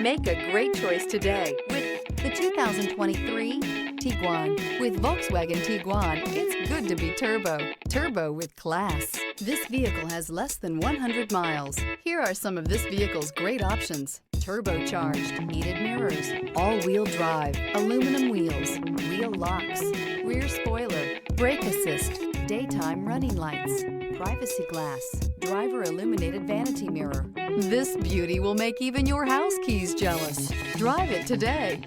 Make a great choice today with the 2023 Tiguan. With Volkswagen Tiguan, it's good to be turbo. Turbo with class. This vehicle has less than 100 miles. Here are some of this vehicle's great options: turbocharged, heated mirrors, all-wheel drive, aluminum wheels, wheel locks, rear spoiler, brake assist, daytime running lights, privacy glass, driver illuminated vanity mirror. This beauty will make even your house keys jealous. Drive it today.